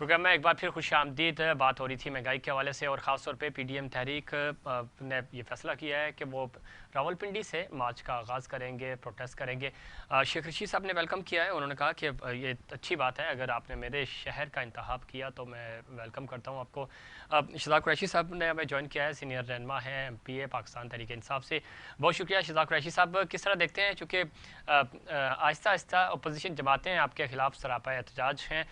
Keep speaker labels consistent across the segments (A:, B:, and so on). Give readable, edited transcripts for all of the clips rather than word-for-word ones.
A: Programme में एक बार फिर खुशामदीद। बात हो रही थी महंगाई के हवाले से और ख़ास तौर पे पीडीएम तहरीक ने ये फैसला किया है कि वो रावलपिंडी से मार्च का आगाज़ करेंगे, प्रोटेस्ट करेंगे। शेख रशीद साहब ने वेलकम किया है। उन्होंने कहा कि ये अच्छी बात है, अगर आपने मेरे शहर का इंतखाब किया तो मैं वेलकम करता हूँ आपको। शहजाद कुरैशी साहब ने हमें ज्वाइन किया है, सीनियर रहनुमा है MPA पाकिस्तान तहरीक इंसाफ से। बहुत शुक्रिया शहजाद कुरैशी साहब। किस तरह देखते हैं, चूँकि आहिस्ता आहिस्ता अपोजिशन जमातें आपके खिलाफ सरापा एहतजाज हैं।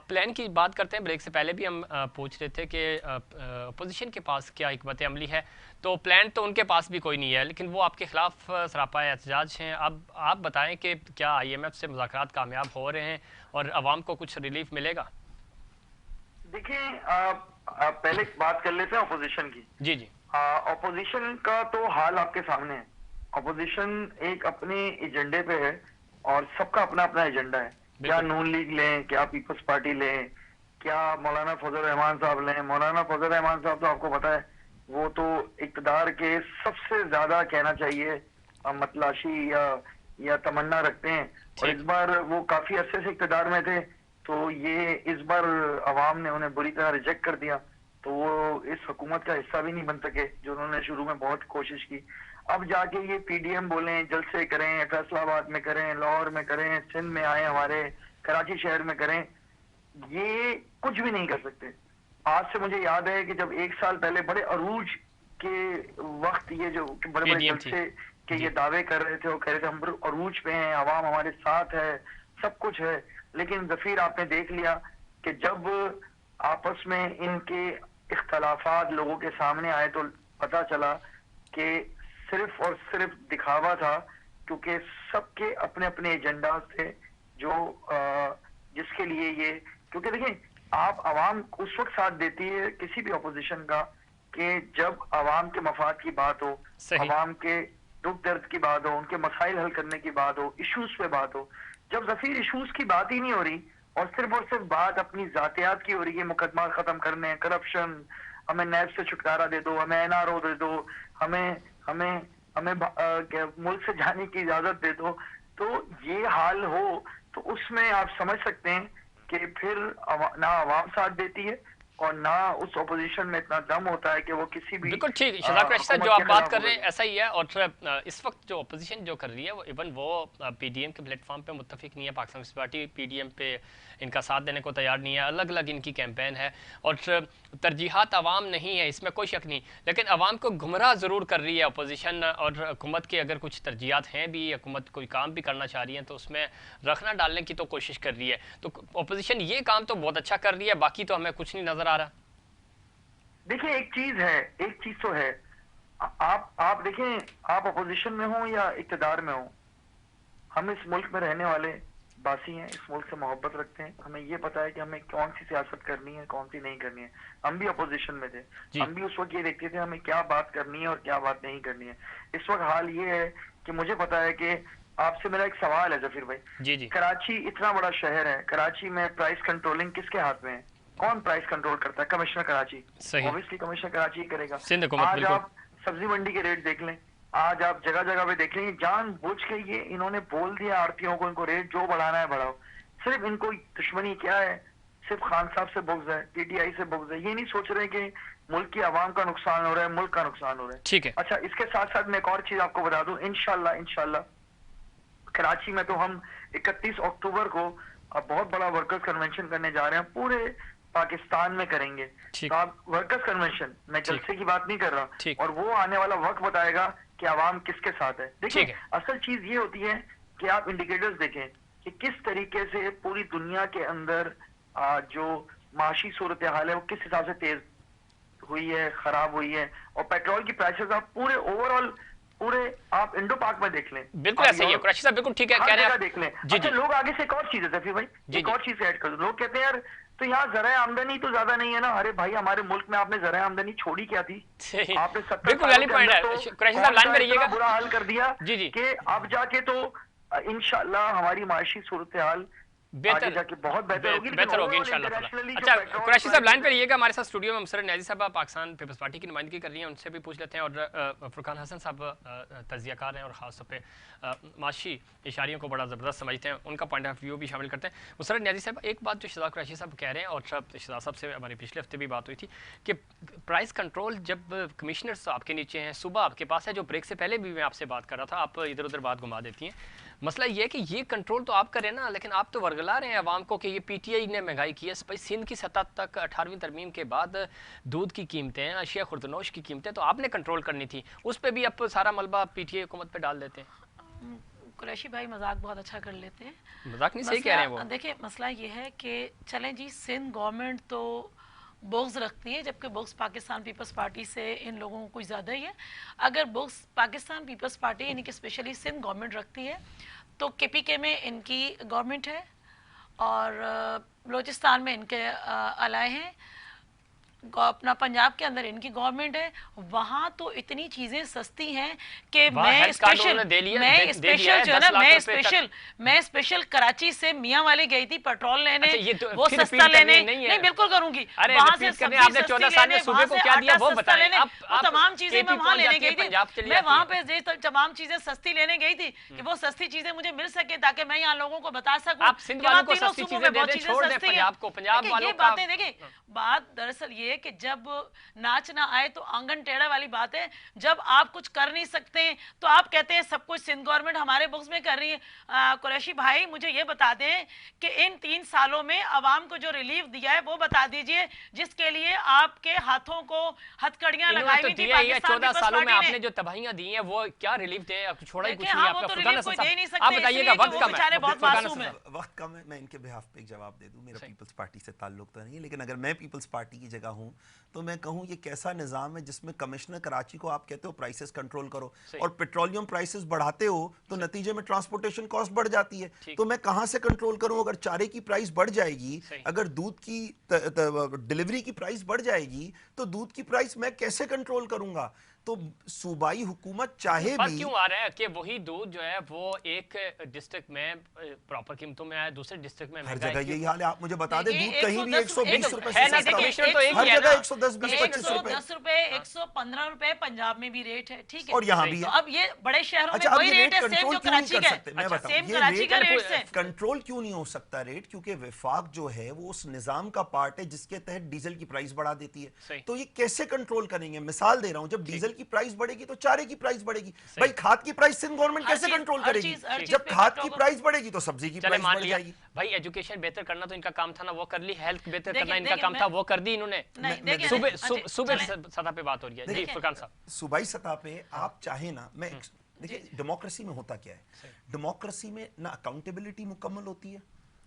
A: प्लान की बात करते हैं। ब्रेक से पहले भी हम पूछ रहे थे कि अपोजिशन के पास क्या हिकमत अमली है, तो प्लान तो उनके पास भी कोई नहीं है, लेकिन वो आपके खिलाफ सरापा एहतजाज हैं। अब आप बताएं कि क्या IMF से मुज़ाकरात कामयाब हो रहे हैं और आवाम को कुछ रिलीफ मिलेगा?
B: देखिए, पहले बात कर लेते हैं अपोजिशन की।
A: जी जी।
B: अपोजिशन का तो हाल आपके सामने है। अपोजिशन एक अपने एजेंडे पे है और सबका अपना अपना एजेंडा है। क्या नून लीग लें, क्या पीपल्स पार्टी लें, क्या मौलाना फजल रहमान साहब लें। मौलाना फजल रहमान साहब तो आपको पता है, वो तो इक़्तिदार के सबसे ज्यादा कहना चाहिए मतलाशी या तमन्ना रखते हैं, और इस बार वो काफी अरसे से इक़्तिदार में थे, तो ये इस बार अवाम ने उन्हें बुरी तरह रिजेक्ट कर दिया, तो वो इस हुकूमत का हिस्सा भी नहीं बन सके जो उन्होंने शुरू में बहुत कोशिश की। अब जाके ये पीडीएम बोलें, जलसे करें, फैसलाबाद में करें, लाहौर में करें, सिंध में आए, हमारे कराची शहर में करें, ये कुछ भी नहीं कर सकते। आज से मुझे याद है कि जब 1 साल पहले बड़े अरूज के वक्त ये जो बड़े बड़े जलसे के ये दावे कर रहे थे, वो कह रहे थे हम अरूज पे हैं, अवाम हमारे साथ है, सब कुछ है। लेकिन जफीर आपने देख लिया कि जब आपस में इनके इख्तलाफात लोगों के सामने आए तो पता चला कि सिर्फ और सिर्फ दिखावा था, क्योंकि सबके अपने अपने एजेंडा थे जो जिसके लिए ये, क्योंकि देखिए आप अवाम उस वक्त साथ देती है किसी भी अपोजिशन का कि जब अवाम के मफाद की बात हो, अवाम के दुख दर्द की बात हो, उनके मसाइल हल करने की बात हो, इश्यूज पे बात हो। जब जफीर इश्यूज की बात ही नहीं हो रही और सिर्फ बात अपनी जातियात की हो रही है, मुकदमा खत्म करने, करप्शन, हमें नैब से छुटकारा दे दो, हमें NRO दे दो, हमें हमें हमें मुल्क से जाने की इजाजत दे दो, तो ये हाल हो तो उसमें आप समझ सकते हैं कि फिर ना आवाम साथ देती है और ना उस अपोजिशन में इतना दम होता है कि वो किसी भी।
A: बिल्कुल ठीक शहजाद कुरैशी साहब, जो आप बात कर रहे हैं ऐसा ही है। और इस वक्त जो अपोजिशन जो कर रही है वो इवन वो पीडीएम के प्लेटफॉर्म पे मुत्तफिक नहीं है। पाकिस्तान पीपल्स पार्टी पीडीएम पे इनका साथ देने को तैयार नहीं है। अलग अलग इनकी कैंपेन है और तरजीहात अवाम नहीं है, इसमें कोई शक नहीं, लेकिन अवाम को गुमराह ज़रूर कर रही है अपोजिशन। और हुकूमत के अगर कुछ तरजीहात हैं भी, हुकूमत कोई काम भी करना चाह रही है तो उसमें रखना डालने की तो कोशिश कर रही है। तो अपोजिशन ये काम तो बहुत अच्छा कर रही है, बाकी तो हमें कुछ नहीं नजर आ रहा।
B: देखिए एक चीज तो है, आप देखें, आप अपोजिशन में हो या इक़्तिदार में हो, हम इस मुल्क में रहने वाले बासी हैं, इस मुल्क से मोहब्बत रखते हैं, हमें ये पता है कि हमें कौन सी सियासत करनी है, कौन सी नहीं करनी है। हम भी अपोजिशन में थे, हम भी उस वक्त ये देखते थे हमें क्या बात करनी है और क्या बात नहीं करनी है। इस वक्त हाल ये है कि मुझे पता है कि आपसे मेरा एक सवाल है जफीर भाई।
A: जी।
B: कराची इतना बड़ा शहर है, कराची में प्राइस कंट्रोलिंग किसके हाथ में है? कौन प्राइस कंट्रोल करता है? Commissioner Karachi. Obviously commissioner Karachi करेगा। आज आप सब्जी मंडी के रेट देख लें, आज आप जगह जगह पे देख लें, जानबूझ के ये इन्होंने बोल दिया आड़तियों को, इनको रेट जो बढ़ाना है बढ़ाओ। सिर्फ इनको दुश्मनी क्या है? सिर्फ खान साहब से बुग़्ज़ है, PTI से बुग़्ज़ है। ये नहीं सोच रहे कि मुल्क की आवाम का नुकसान हो रहा है, मुल्क का नुकसान हो रहा है।
A: ठीक है।
B: अच्छा, इसके साथ साथ मैं एक और चीज आपको बता दूं, इंशाल्लाह कराची में तो हम 31 अक्टूबर को बहुत बड़ा वर्कर्स कन्वेंशन करने जा रहे हैं, पूरे पाकिस्तान में करेंगे। तो आप वर्कर्स कन्वेंशन, मैं जलसे की बात नहीं कर रहा, और वो आने वाला वक्त बताएगा कि आवाम किसके साथ है। देखिए असल चीज ये होती है कि आप इंडिकेटर्स देखें कि किस तरीके से पूरी दुनिया के अंदर जो माशी सूरत हाल है वो किस हिसाब से तेज हुई है, खराब हुई है। और पेट्रोल की प्राइसेस आप पूरे ओवरऑल पूरे आप इंडो पाक में देख लें,
A: बिल्कुल ऐसा ही है। कुरैशी साहब बिल्कुल ठीक है कह रहे हैं,
B: देख लें। अच्छा, लोग आगे से एक और चीज है जफीर भाई, एक और चीज ऐड कर दो। लोग कहते हैं यार तो यहाँ ज़राए आमदनी तो ज्यादा नहीं है ना। अरे भाई, हमारे मुल्क में आपने ज़राए आमदनी छोड़ी क्या थी? आपने 70 साल के अंदर तो बुरा हाल कर दिया कि अब जाके तो इंशाल्लाह हमारी माशी सूरत हाल आगे जाके बहुत बेहतर होगी,
A: बेहतर होगी इंशाल्लाह ताला। अच्छा कुरैशी साहब लाइन पे रहिएगा, हमारे साथ स्टूडियो में मुसर्रत न्याजी साहब पाकिस्तान पीपल्स पार्टी की नुमाइंदगी कर रही हैं, उनसे भी पूछ लेते हैं। और फुरकान हसन साहब तज्जियाकार हैं और ख़ास तौर पे माशी इशारियों को बड़ा ज़बरदस्त समझते हैं, उनका पॉइंट ऑफ व्यू भी शामिल करते हैं। मुसर्रत न्याजी साहब, एक बात जो शहजाद कुरैशी साहब कह रहे हैं और शहजाद साहब से हमारी पिछले हफ्ते भी बात हुई थी कि प्राइस कंट्रोल जब कमिश्नर्स आपके नीचे हैं, सुबह आपके पास है, जो ब्रेक से पहले भी मैं आपसे बात कर रहा था, आप इधर उधर बात घुमा देती हैं। मसला ये है कि ये कंट्रोल तो आप करें ना, लेकिन आप तो वर्गला रहे हैं अवाम को कि ये पीटीआई ने महंगाई की है। भाई सिंध की सतह तक 18वीं तरमीम के बाद दूध की कीमतें, अशिया खुर्दनोश की कीमतें तो आपने कंट्रोल करनी थी, उस पर भी आप सारा मलबा पीटीआई हुकूमत पे डाल देते हैं।
C: कुरैशी भाई मजाक बहुत अच्छा कर लेते हैं।
A: मजाक नहीं, सही कह रहे हैं वो।
C: देखिए मसला ये है कि चलें जी, सिंध गवर्नमेंट तो बुग्स रखती है, जबकि बुग्स पाकिस्तान पीपल्स पार्टी से इन लोगों को कुछ ज़्यादा ही है। अगर बुग्स पाकिस्तान पीपल्स पार्टी यानी कि स्पेशली सिंध गवर्नमेंट रखती है तो केपीके में इनकी गवर्नमेंट है और बलोचिस्तान में इनके अलाए हैं, अपना पंजाब के अंदर इनकी गवर्नमेंट है। वहाँ तो इतनी चीज़ें सस्ती हैं कि मैं स्पेशल जो है ना, मैं स्पेशल कराची से मियाँ वाली गई थी पेट्रोल लेने,
A: तो
C: वो सस्ता लेने नहीं बिल्कुल करूंगी, वहाँ से
A: आपने 14 साल में सूबे को क्या दिया वो बताएं।
C: वो तमाम चीजें मैं वहाँ लेने गई थी, मैं वहाँ पे तमाम चीजें सस्ती लेने गई थी कि वो सस्ती चीजें मुझे मिल सके ताकि मैं यहाँ लोगों को बता सकूँ।
A: आप सिंध वालों को सस्ती चीजें दे दें, छोड़ दें पंजाब को, पंजाब वालों का।
C: बातें देखिए, बात दरअसल ये कि जब नाच ना आए तो आंगन टेढ़ा वाली बात है। जब आप कुछ कर नहीं सकते तो आप कहते हैं सब कुछ सिंध गवर्नमेंट हमारे बुक्स में कर रही है। कुरैशी भाई मुझे ये बता दें कि इन 3 सालों में आवाम को जो रिलीफ दिया है वो बता दीजिए, जिसके लिए आपके हाथों को हथकड़ियां लगाई हुई थी।
A: 14 सालों में आपने जो तबाहियां दी हैं वो क्या रिलीफ दे, छोड़ा ही कुछ नहीं आपका। आप बताइएगा, वक्त कम है,
C: बहुत मासूम है,
D: वक्त कम है। मैं इनके बिहाफ पे एक जवाब दे दूं। मेरा पीपल्स पार्टी से ताल्लुक तो नहीं है, लेकिन अगर मैं पीपल्स पार्टी की जगह हूं तो मैं कहूं ये कैसा निजाम है जिसमें कमिश्नर कराची को आप कहते हो प्राइसेस कंट्रोल करो और पेट्रोलियम प्राइसेस बढ़ाते हो तो नतीजे में ट्रांसपोर्टेशन कॉस्ट बढ़ जाती है। तो मैं कहां से कंट्रोल करूं? अगर चारे की प्राइस बढ़ जाएगी, अगर दूध की डिलीवरी की प्राइस बढ़ जाएगी तो दूध की प्राइस मैं कैसे कंट्रोल करूंगा? तो सूबाई हुकूमत चाहे भी
A: क्यों आ रहा है कि वही दूध जो है वो एक डिस्ट्रिक्ट में प्रॉपर कीमतों में है, दूसरे डिस्ट्रिक्ट में
D: हर जगह यही हाल है। आप मुझे बता दें, दूध कहीं भी 120 रुपए
A: है ना, कमिश्नर तो एक ही है ना,
D: 110, 20, 25 रुपए,
C: 110 रुपए, 115 रुपए पंजाब में भी रेट है, ठीक है,
D: और यहाँ भी
C: तो अब ये बड़े शहरों में वही रेट है सेम जो कराची का है।
D: मैं बताऊं,
C: सेम कराची का रेट से
D: कंट्रोल क्यों नहीं हो सकता रेट? क्योंकि विफाक जो है वो उस निजाम का पार्ट है जिसके तहत डीजल की प्राइस बढ़ा देती है। तो ये कैसे कंट्रोल करेंगे? मिसाल दे रहा हूं, जब डीजल की प्राइस बढ़ेगी तो चारे की प्राइस बढ़ेगी। भाई खाद की प्राइस सिंध गवर्नमेंट कैसे कंट्रोल करेगी? जब खाद की प्राइस बढ़ेगी तो सब्जी की प्राइस बढ़ जाएगी।
A: भाई एजुकेशन बेहतर करना तो इनका काम था ना, वो कर ली। हेल्थ बेहतर करना इनका काम था, वो कर दी इन्होंने। सूबे सतह पे बात हो रही है जी फुरकान साहब।
D: सूबाई सतह पे आप चाहे ना, मैं देखिए डेमोक्रेसी में होता क्या है, डेमोक्रेसी में ना अकाउंटेबिलिटी मुकम्मल होती है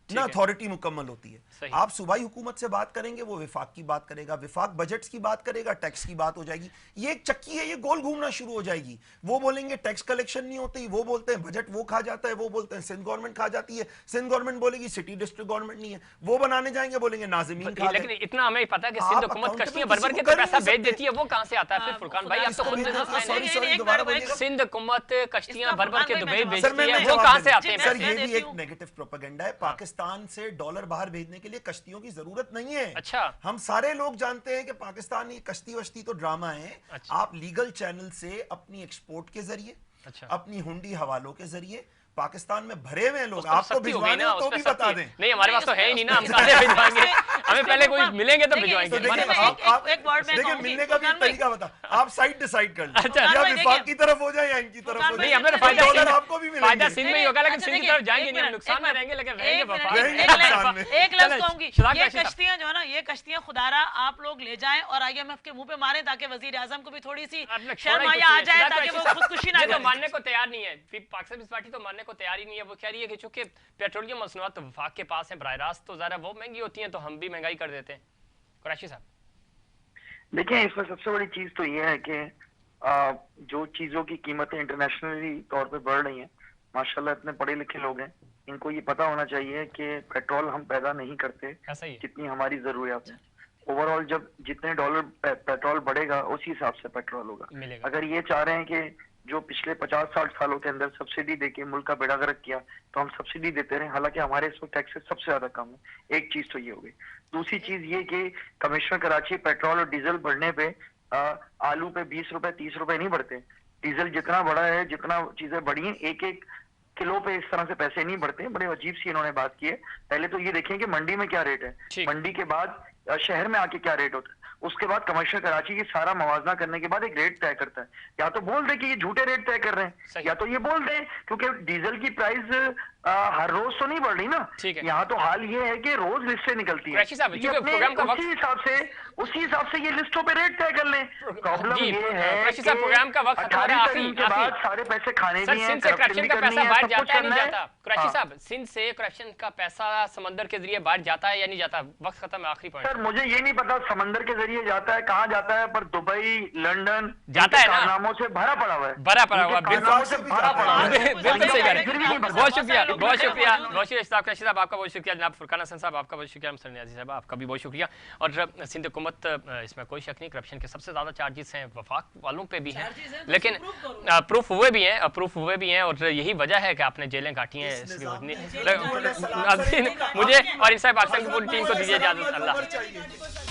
D: ना अथॉरिटी मुकम्मल होती है। आप सूबाई हुकूमत से बात करेंगे, वो विफाक की बात करेगा, विफाक बजट्स की बात करेगा, टैक्स की बात हो जाएगी। ये एक चक्की है, ये गोल घूमना शुरू हो जाएगी। वो बोलेंगे टैक्स कलेक्शन नहीं होती, वो बोलते हैं बजट वो खा जाता है, वो बोलते हैं सिंध गवर्नमेंट खा जाती है, सिंध गवर्नमेंट बोलेगी सिटी डिस्ट्रिक्ट गवर्नमेंट नहीं है, वो बनाने जाएंगे बोलेंगे नाज़मीन खा।
A: लेकिन इतना हमें पता है कि सिंध हुकूमत कश्तियां भर-भर के तो पैसा भेज देती है, वो कहां से आता है फिर फुरकान भाई? आप तो खुद सिंध हुकूमत कश्तियां भर-भर के दुबई भेजती है, वो कहां से आते हैं?
D: सर ये भी एक नेगेटिव प्रोपेगेंडा है। पाकिस्तान से डॉलर बाहर भेजने के लिए कश्तियों की जरूरत नहीं है।
A: अच्छा,
D: हम सारे लोग जानते हैं कि पाकिस्तानी कश्ती वश्ती तो ड्रामा है।
A: अच्छा।
D: आप लीगल चैनल से अपनी एक्सपोर्ट के जरिए,
A: अच्छा,
D: अपनी हुंडी हवालों के जरिए पाकिस्तान में भरे हुए लोग आपको भिजवाने हो तो भी बता दें।
A: नहीं हमारे पास तो है ही नहीं ना, हम कहां से भिजवाएंगे? हमें पहले कोई मिलेंगे तो भिजवाएंगे।
D: देखिए मिलने का भी तरीका बता, आप साइड डिसाइड कर लो, या विफाक की तरफ हो जाए या इनकी तरफ हो जाए।
A: नहीं, हमें फायदा
D: आपको भी मिलेगा,
A: फायदा सिंध में ही होगा, लेकिन सिंध की तरफ जाएंगे नहीं, हम नुकसान में रहेंगे, लेकिन रहेंगे वफाक।
C: एक लफ्ज कहूंगी, ये कश्तियां जो है ना, ये कश्तियां खुदारा आप लोग ले जाएं और IMF के मुंह पे मारें ताकि वजीर आजम को भी थोड़ी सी शर्माया आ जाए, ताकि वो खुदकुशी ना करे।
A: मानने को तैयार नहीं है पाकिस्तान पीपल्स पार्टी, तो मानने को तैयार ही नहीं है। वो कह रही है कि चूंकि पेट्रोलियम मसनूआत तो वफाक के पास है बराह रास्त, तो ज़रा वो महंगी होती हैं तो हम भी महंगाई कर देते हैं। कुरैशी साहब
B: देखिए, इसमें सबसे बड़ी चीज तो ये है कि जो चीजों की कीमतें इंटरनेशनली तौर पे बढ़ रही हैं, माशाल्लाह इतने पढ़े लिखे लोग हैं, इनको ये पता होना चाहिए कि पेट्रोल हम पैदा नहीं करते जितनी हमारी जरूरत है। ओवरऑल जब जितने डॉलर पेट्रोल बढ़ेगा उसी हिसाब से पेट्रोल होगा। अगर ये चाह रहे हैं कि जो पिछले 50-60 सालों के अंदर सब्सिडी देके मुल्क का बेड़ा गर्क किया, तो हम सब्सिडी देते रहे, हालांकि हमारे इस वक्त टैक्सेस सबसे ज्यादा कम है। एक चीज तो ये हो गई। दूसरी चीज ये कि कमिश्नर कराची पेट्रोल और डीजल बढ़ने पे आलू पे 20 रुपए 30 रुपए नहीं बढ़ते। डीजल जितना बढ़ा है, जितना चीजें बढ़ी हैं, एक एक किलो पे इस तरह से पैसे नहीं बढ़ते। बड़े अजीब सी इन्होंने बात की है। पहले तो ये देखें कि मंडी में क्या रेट है, मंडी के बाद शहर में आके क्या रेट होता है, उसके बाद कमर्शियल कराची की सारा मवाजना करने के बाद एक रेट तय करता है। या तो बोल दे कि ये झूठे रेट तय कर रहे हैं, या तो ये बोल दे, क्योंकि डीजल की प्राइस हर रोज तो नहीं बढ़ रही ना। यहाँ तो हाल ये है कि रोज लिस्टें निकलती है, उसी हिसाब से ये लिस्टों पे रेट तय कर लें। प्रॉब्लम ये है कि
A: प्रोग्राम का वक्त
B: 18 तारीख के बाद सारे पैसे खाने भी हैं, करप्शन भी करनी है, सब कुछ करना है।
A: कुरैशी साहब, सिंध से करप्शन का पैसा समंदर के जरिए बाहर जाता है या नहीं जाता? वक्त खत्म, आखिरी पॉइंट।
B: सर मुझे ये नहीं पता समंदर के जरिए जाता है, कहाँ जाता है, पर दुबई, लंदन
A: जाता है ना,
B: कारनामों से भरा पड़ा हुआ है,
A: भरा पड़ा हुआ है,
B: कारनामों से भरा पड़ा हुआ है।
A: बिल्कुल सही कह रहे हैं। बहुत शुक्रिया, बहुत शुक्रिया, बहुत शुक्रिया कुरैशी साहब, आपका बहुत शुक्रिया। जनाब फुरकान हसन साहब, आपका बहुत शुक्रिया। सर नियाज़ी साहब, आपका भी बहुत शुक्रिया। और सिंध हुकूमत, इसमें कोई शक नहीं, करप्शन के सबसे ज्यादा चार्जेस हैं वफाक वालों पे भी हैं, लेकिन प्रूफ हुए भी हैं, प्रूफ हुए भी हैं, और यही वजह है कि आपने जेलें काटी हैं। मुझे और इन साहब पाकिस्तान की पूरी टीम को दीजिए इजाजत। अल्लाह।